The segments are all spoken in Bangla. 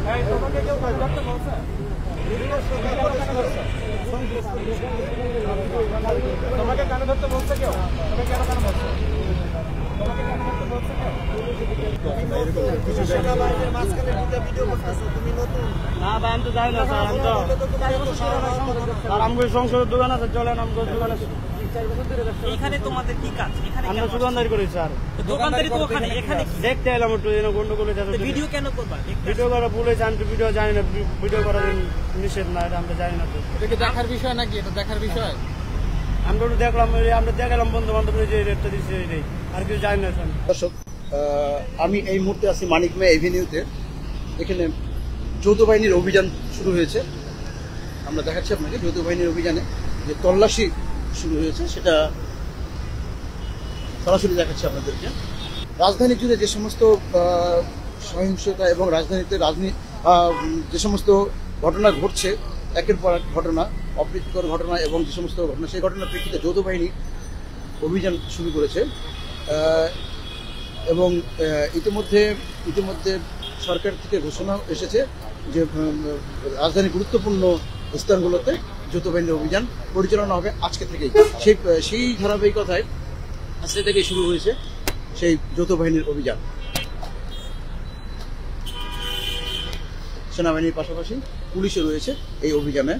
তোমাকে কেউ কাজ করতে বলছে? তোমাকে কানে ধরতে বলছে কেউ? তোমাকে কেন কানে ধরছে? তোমাকে কানে ধরতে বলছে কেউ? না ভাই, আমি তো যাই না স্যার। আমি তো আমগুলো সংসদের দোকান আছে, চলেন আমগুলো দোকানে। এখানে তোমাদের কি কাজ? এখানে আমরা দোকানদারি করি স্যার। দোকানদারি তো ওখানে, এখানে দেখতে এলাম একটু গন্ডগোল যাতে। ভিডিও কেন করবা? ভিডিও করা বলেছে, আমি তো ভিডিও জানি না, ভিডিও করার নিষেধ না, এটা আমরা জানি না। তো এটা কি দেখার বিষয় নাকি? এটা দেখার বিষয়? আমরা একটু দেখলাম, আমরা দেখালাম বন্ধু বান্ধব যে রেটটা দিচ্ছে, এটাই আর কিছু জানি না। দর্শক, আমি এই মুহূর্তে আছি মানিকমে এভিনিউতে। এখানে যৌথ বাহিনীর অভিযান শুরু হয়েছে। আমরা দেখাচ্ছি আপনাকে যৌথ বাহিনীর অভিযানে যে তল্লাশি শুরু হয়েছে, সেটা সরাসরি দেখাচ্ছি আপনাদেরকে। রাজধানী জুড়ে যে সমস্ত সহিংসতা এবং রাজধানীতে যে সমস্ত ঘটনা ঘটছে, একের পর এক ঘটনা, অপ্রীতিকর ঘটনা এবং যে সমস্ত ঘটনা, সেই ঘটনার প্রেক্ষিতে যৌথ বাহিনী অভিযান শুরু করেছে। এবং ইতিমধ্যে সরকার থেকে ঘোষণা এসেছে যে রাজধানীর গুরুত্বপূর্ণ স্থানগুলোতে যৌথ বাহিনীর অভিযান পরিচালনা হবে আজকে থেকেই। সেই ধারাবাহিকতায় আজকে থেকেই শুরু হয়েছে সেই যৌথ বাহিনীর অভিযান। সেনাবাহিনীর পাশাপাশি পুলিশও রয়েছে এই অভিযানে।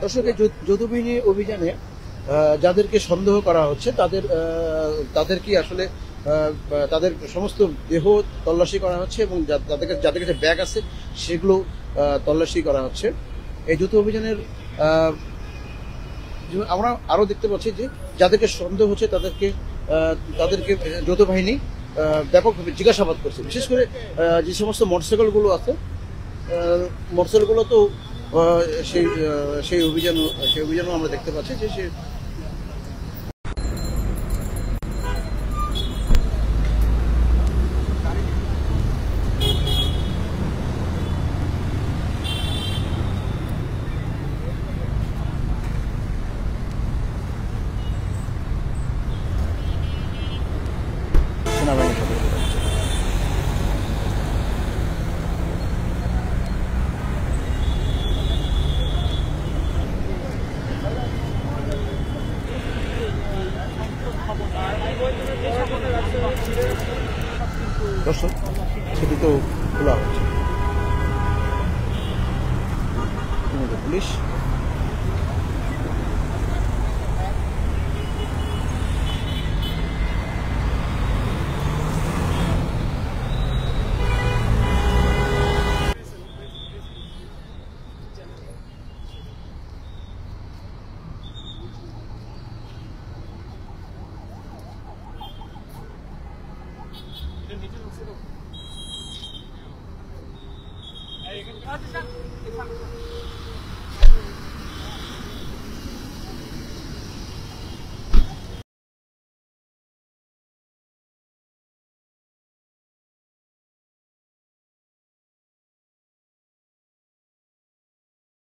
দর্শক, এই যৌথ বাহিনীর অভিযানে যাদেরকে সন্দেহ করা হচ্ছে তাদেরকে আসলে তাদের সমস্ত দেহ তল্লাশি করা হচ্ছে এবং যাদের কাছে ব্যাগ আছে সেগুলো তল্লাশি করা হচ্ছে। এই যৌথ অভিযানের আমরা আরও দেখতে পাচ্ছি যে যাদেরকে সন্দেহ হচ্ছে তাদেরকে যৌথ বাহিনী ব্যাপকভাবে জিজ্ঞাসাবাদ করছে। বিশেষ করে যে সমস্ত মোটরসাইকেলগুলো আছে, মোটরসাইকেলগুলো তো সেই অভিযানও আমরা দেখতে পাচ্ছি যে সেনাবাহিনীর সাথে। দর্শক, সেটি তো খোলা হচ্ছে পুলিশ। আচ্ছা